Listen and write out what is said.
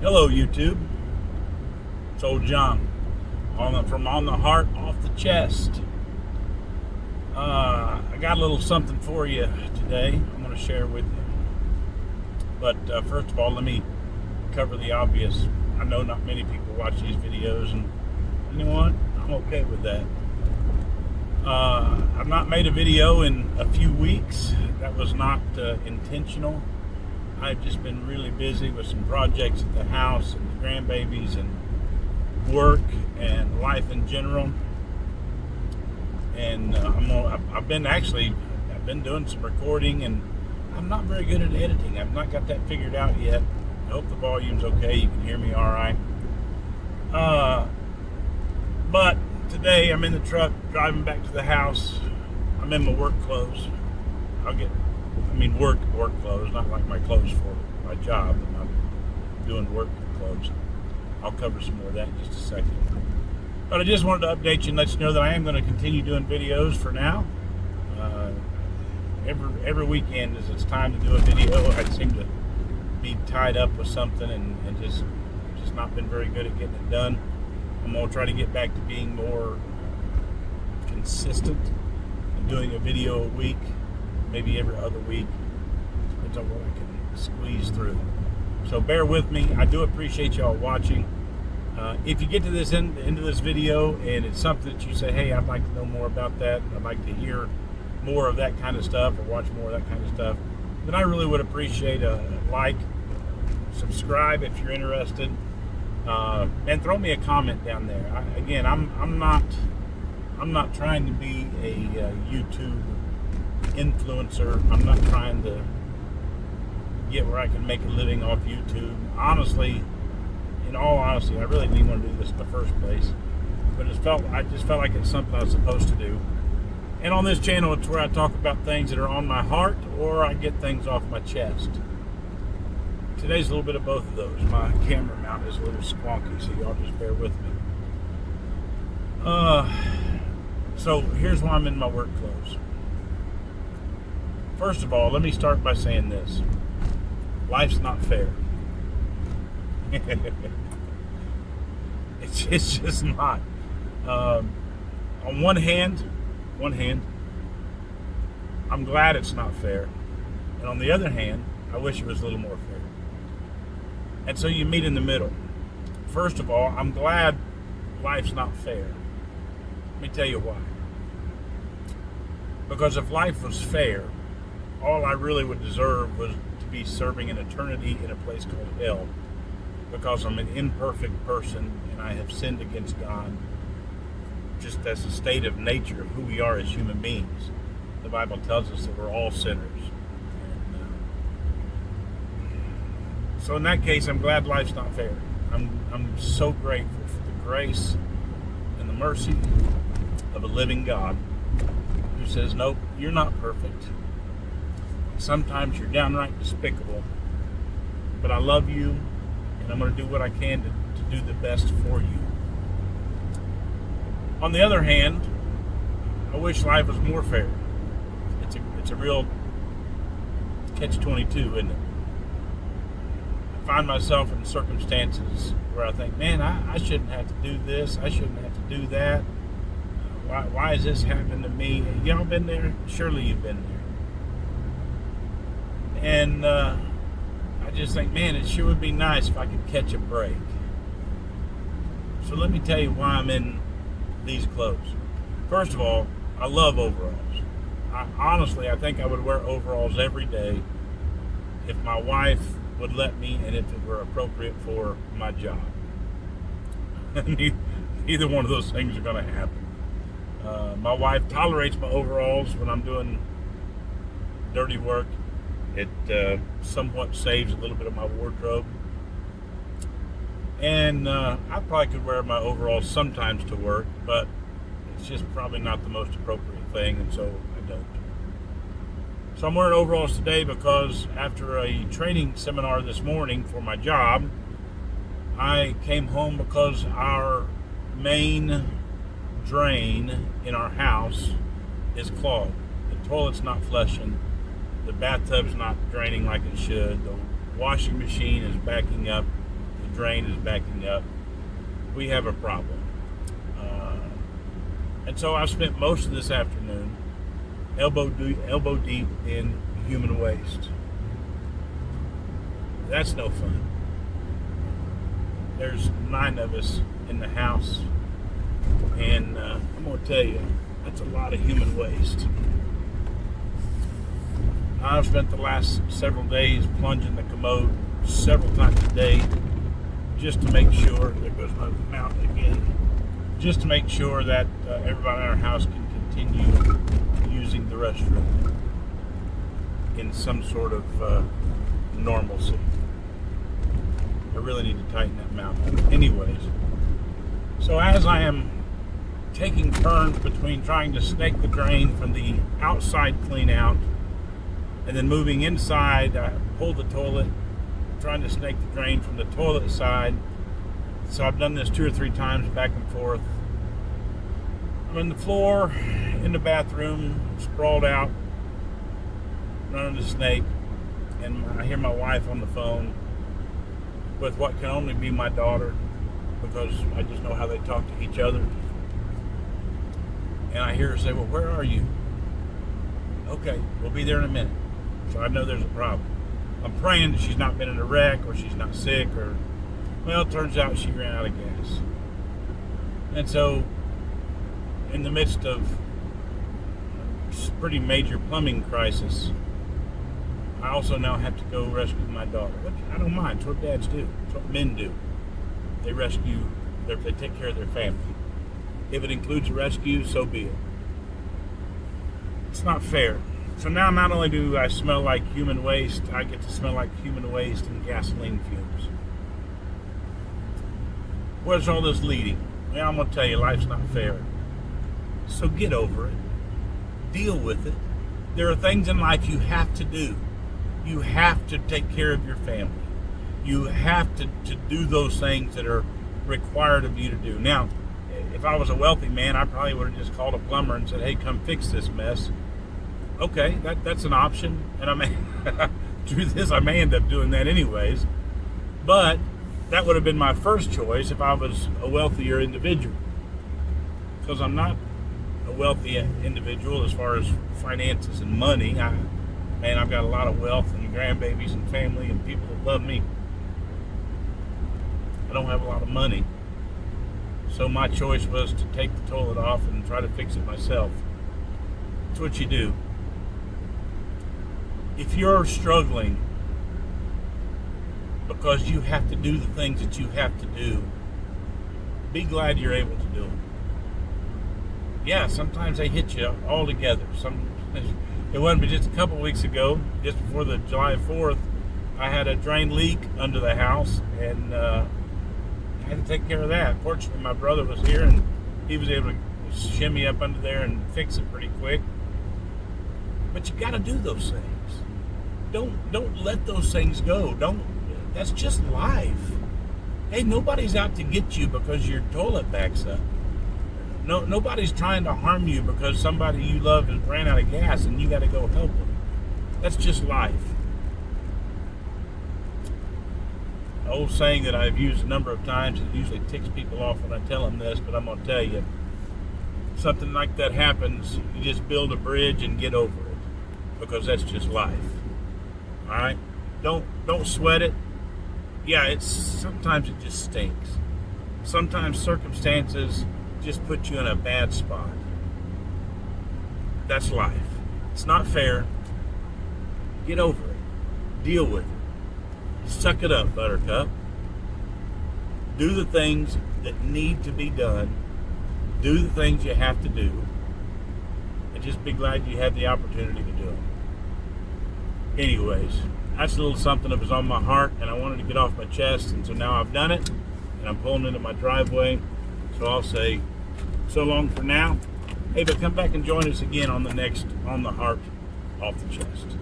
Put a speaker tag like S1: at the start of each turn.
S1: Hello, YouTube. It's old John from On the Heart, Off the Chest. I got a little something for you today I'm going to share with you. But first of all, let me cover the obvious. I know not many people watch these videos, and you know what? I'm okay with that. I've not made a video in a few weeks. That was not intentional. I've just been really busy with some projects at the house and the grandbabies and work and life in general. And I've been doing some recording, and I'm not very good at editing. I've not got that figured out yet. I hope the volume's okay. You can hear me all right. But today I'm in the truck driving back to the house. I'm in my work clothes. Work clothes, not like my clothes for my job. I'm not doing work clothes. I'll cover some more of that in just a second. But I just wanted to update you and let you know that I am going to continue doing videos for now. Every weekend as it's time to do a video, I seem to be tied up with something and just not been very good at getting it done. I'm going to try to get back to being more consistent and doing a video a week, maybe every other week. Depends on what I can squeeze through. So bear with me. I do appreciate y'all watching. If you get to this end of this video and it's something that you say, hey, I'd like to know more about that, I'd like to hear more of that kind of stuff or watch more of that kind of stuff, then I really would appreciate a like, subscribe if you're interested, and throw me a comment down there. I'm not trying to be a YouTube influencer. I'm not trying to get where I can make a living off YouTube. Honestly, in all honesty, I really didn't even want to do this in the first place, but I just felt like it's something I was supposed to do. And on this channel, it's where I talk about things that are on my heart, or I get things off my chest. Today's a little bit of both of those. My camera mount is a little squonky, so y'all just bear with me. So here's why I'm in my work clothes. First of all, let me start by saying this. Life's not fair. It's just not. On one hand, I'm glad it's not fair. And on the other hand, I wish it was a little more fair. And so you meet in the middle. First of all, I'm glad life's not fair. Let me tell you why. Because if life was fair, all I really would deserve was to be serving an eternity in a place called hell, because I'm an imperfect person and I have sinned against God, just as a state of nature of who we are as human beings. The Bible tells us that we're all sinners. So in that case, I'm glad life's not fair. I'm so grateful for the grace and the mercy of a living God who says, nope, you're not perfect. Sometimes you're downright despicable, but I love you, and I'm going to do what I can to do the best for you. On the other hand, I wish life was more fair. It's a real catch-22, isn't it? I find myself in circumstances where I think, man, I shouldn't have to do this. I shouldn't have to do that. Why is this happening to me? Y'all been there? Surely you've been there. And I just think, man, it sure would be nice if I could catch a break. So let me tell you why I'm in these clothes. First of all, I love overalls. Honestly, I think I would wear overalls every day if my wife would let me and if it were appropriate for my job. Neither one of those things are going to happen. My wife tolerates my overalls when I'm doing dirty work. It somewhat saves a little bit of my wardrobe. And I probably could wear my overalls sometimes to work, but it's just probably not the most appropriate thing, and so I don't. So I'm wearing overalls today because after a training seminar this morning for my job, I came home because our main drain in our house is clogged. The toilet's not flushing. The bathtub's not draining like it should. The washing machine is backing up. The drain is backing up, we have a problem. And so I've spent most of this afternoon elbow deep in human waste. That's no fun. There's 9 of us in the house, and I'm going to tell you, that's a lot of human waste. I've spent the last several days plunging the commode several times a day just to make sure, there goes my mount again, just to make sure that everybody in our house can continue using the restroom in some sort of normalcy. I really need to tighten that mount up. Anyways, so as I am taking turns between trying to snake the drain from the outside clean out and then moving inside, I pull the toilet, trying to snake the drain from the toilet side. So I've done this 2 or 3 times back and forth. I'm on the floor in the bathroom, sprawled out, running the snake, and I hear my wife on the phone with what can only be my daughter, because I just know how they talk to each other. And I hear her say, "Well, where are you?" "Okay, we'll be there in a minute." So I know there's a problem. I'm praying that she's not been in a wreck or she's not sick, or, well, it turns out she ran out of gas. And so, in the midst of a pretty major plumbing crisis, I also now have to go rescue my daughter. Which I don't mind. It's what dads do. It's what men do. They rescue, they take care of their family. If it includes a rescue, so be it. It's not fair. So now not only do I smell like human waste, I get to smell like human waste and gasoline fumes. Where's all this leading? Well, I'm going to tell you, life's not fair. So get over it. Deal with it. There are things in life you have to do. You have to take care of your family. You have to do those things that are required of you to do. Now, if I was a wealthy man, I probably would have just called a plumber and said, "Hey, come fix this mess." Okay, that's an option, and I may, truth is, I may end up doing that anyways, but that would have been my first choice if I was a wealthier individual, because I'm not a wealthy individual as far as finances and money. I've got a lot of wealth and grandbabies and family and people that love me. I don't have a lot of money, so my choice was to take the toilet off and try to fix it myself. That's what you do. If you're struggling because you have to do the things that you have to do, be glad you're able to do them. Yeah, sometimes they hit you all together. It wasn't but just a couple of weeks ago, just before the July 4th, I had a drain leak under the house, and I had to take care of that. Fortunately, my brother was here, and he was able to shimmy up under there and fix it pretty quick. But you got to do those things. Don't let those things go. That's just life. Hey, nobody's out to get you because your toilet backs up. Nobody's trying to harm you because somebody you love has ran out of gas and you got to go help them. That's just life. An old saying that I've used a number of times, it usually ticks people off when I tell them this, but I'm going to tell you, something like that happens, you just build a bridge and get over it, because that's just life. All right? Don't sweat it. Yeah, sometimes it just stinks. Sometimes circumstances just put you in a bad spot. That's life. It's not fair. Get over it. Deal with it. Suck it up, buttercup. Do the things that need to be done. Do the things you have to do. And just be glad you had the opportunity to do them. Anyways, that's a little something that was on my heart, and I wanted to get off my chest, and so now I've done it, and I'm pulling into my driveway. So I'll say so long for now. Hey, but come back and join us again on the next On the Heart, Off the Chest.